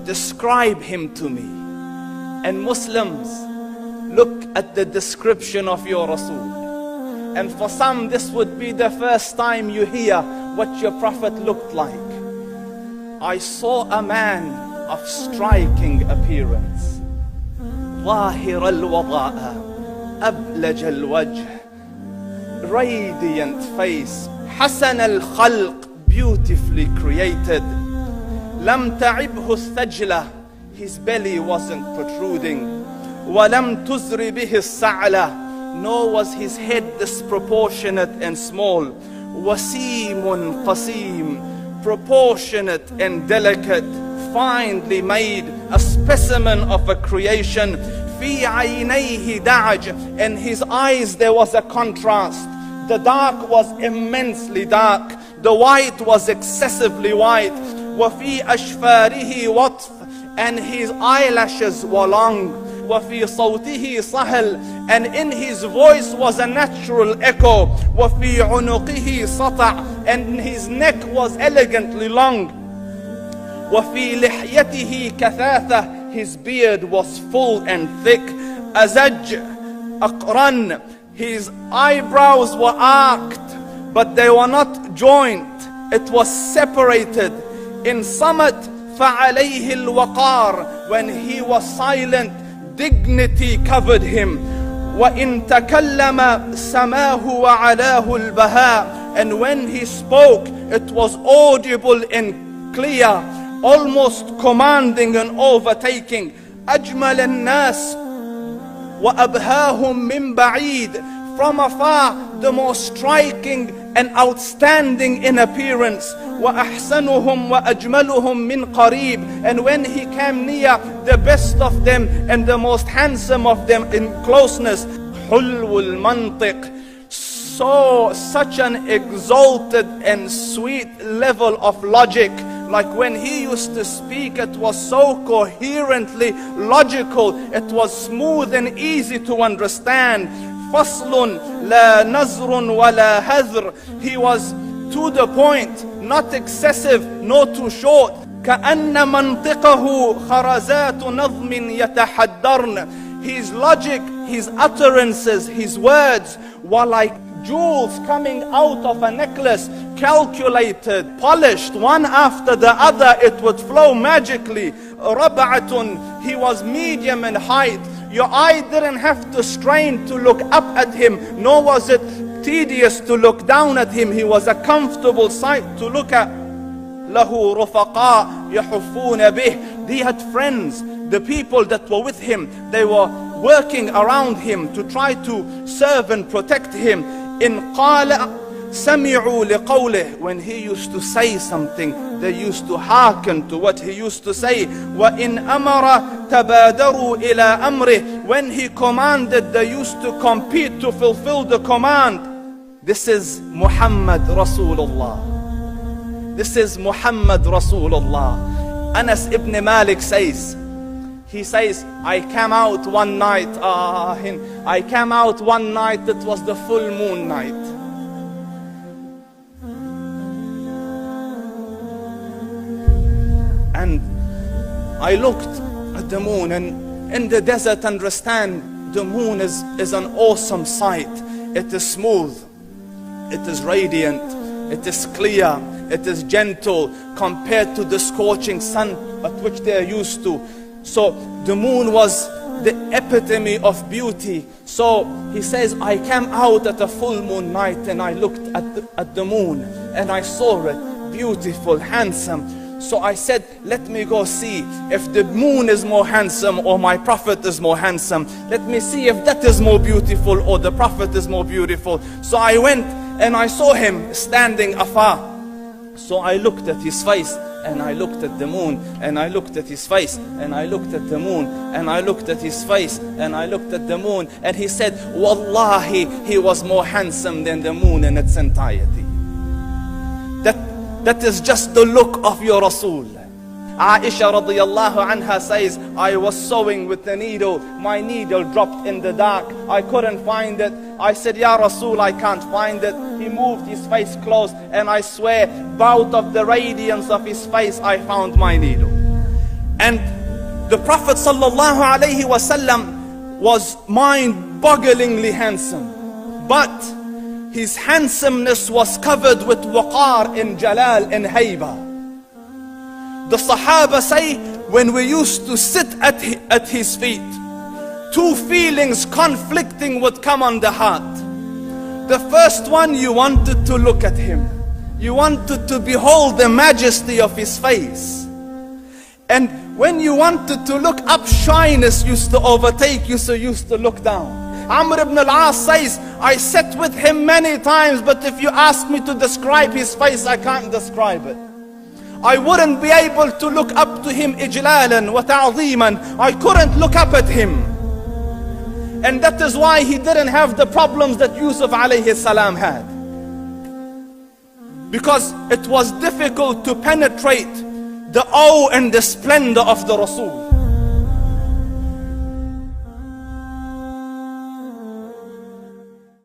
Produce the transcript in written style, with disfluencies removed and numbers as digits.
describe him to me. And Muslims, look at the description of your Rasul. And for some, this would be the first time you hear what your Prophet looked like. I saw a man of striking appearance. ظاهر الوضاء أبلج الوجه, radiant face, حسن الخلق, beautifully created. لم تعبه الثجلة, his belly wasn't protruding. ولم تزر به السعلة, nor was his head disproportionate and small. وسيم قسيم, proportionate and delicate, finely made, a specimen of a creation. في عينيه دعج, in his eyes there was a contrast. The dark was immensely dark, the white was excessively white. وفي أشفاره وطف, and his eyelashes were long. وفي صوته صهل, and in his voice was a natural echo. وفي عنقه سطع, and his neck was elegantly long. وفي لحيته كثاثة, his beard was full and thick. أزج أقرن, his eyebrows were arched, but they were not joined, it was separated. In summit فعليه الوقار, when he was silent, dignity covered him. وإن تكلم سماه وعلاه البهاء, and when he spoke it was audible and clear, almost commanding and overtaking. أجمل الناس وأبهاهم من بعيد, from afar the most striking and outstanding in appearance. وأحسنهم وأجملهم من قريب, and when he came near, the best of them and the most handsome of them in closeness. حلو المنطق, such an exalted and sweet level of logic. Like when he used to speak, it was so coherently logical, it was smooth and easy to understand. فصل لا نزر ولا هذر, he was to the point, not excessive nor too short. كأن منطقه خرزات نظم يتحدرن, his logic, his utterances, his words were like jewels coming out of a necklace, calculated, polished, one after the other, it would flow magically. ربعة, he was medium in height. Your eye didn't have to strain to look up at him, nor was it tedious to look down at him. He was a comfortable sight to look at. له رفقاء يحفون به, he had friends, the people that were with him, they were working around him to try to serve and protect him. إن قال سمعوا لقوله, when he used to say something, they used to hearken to what he used to say. وإن أمر تبادروا إلى أمره, when he commanded, they used to compete to fulfill the command. This is Muhammad Rasulullah. This is Muhammad Rasulullah. Anas ibn Malik says, he says, I came out one night, it was the full moon night. And I looked at the moon, and in the desert, understand, the moon is an awesome sight. It is smooth, it is radiant, it is clear, it is gentle compared to the scorching sun at which they are used to. So the moon was the epitome of beauty. So he says, I came out at a full moon night and I looked at the moon and I saw it beautiful, handsome. So I said, let me go see if the moon is more handsome or my Prophet is more handsome. Let me see if that is more beautiful or the Prophet is more beautiful. So I went and I saw him standing afar. So I looked at his face and I looked at the moon, and I looked at his face, and I looked at the moon, and I looked at his face, and I looked at the moon, and he said, Wallahi, he was more handsome than the moon in its entirety. That is just the look of your Rasul. Aisha radiyallahu anha says, I was sewing with the needle, my needle dropped in the dark, I couldn't find it. I said, Ya Rasul, I can't find it. He moved his face close, and I swear, out of the radiance of his face, I found my needle. And the Prophet sallallahu alaihi wasallam was mind-bogglingly handsome, but his handsomeness was covered with waqar and jalal and hayba. The Sahaba say, when we used to sit at his feet, two feelings conflicting would come on the heart. The first one, you wanted to look at him. You wanted to behold the majesty of his face. And when you wanted to look up, shyness used to overtake you, so you used to look down. Amr ibn al-As says, I sat with him many times, but if you ask me to describe his face, I can't describe it. I wouldn't be able to look up to him ijlalan wa ta'zeeman. I couldn't look up at him. And that is why he didn't have the problems that Yusuf alayhi salam had. Because it was difficult to penetrate the awe and the splendor of the Rasul.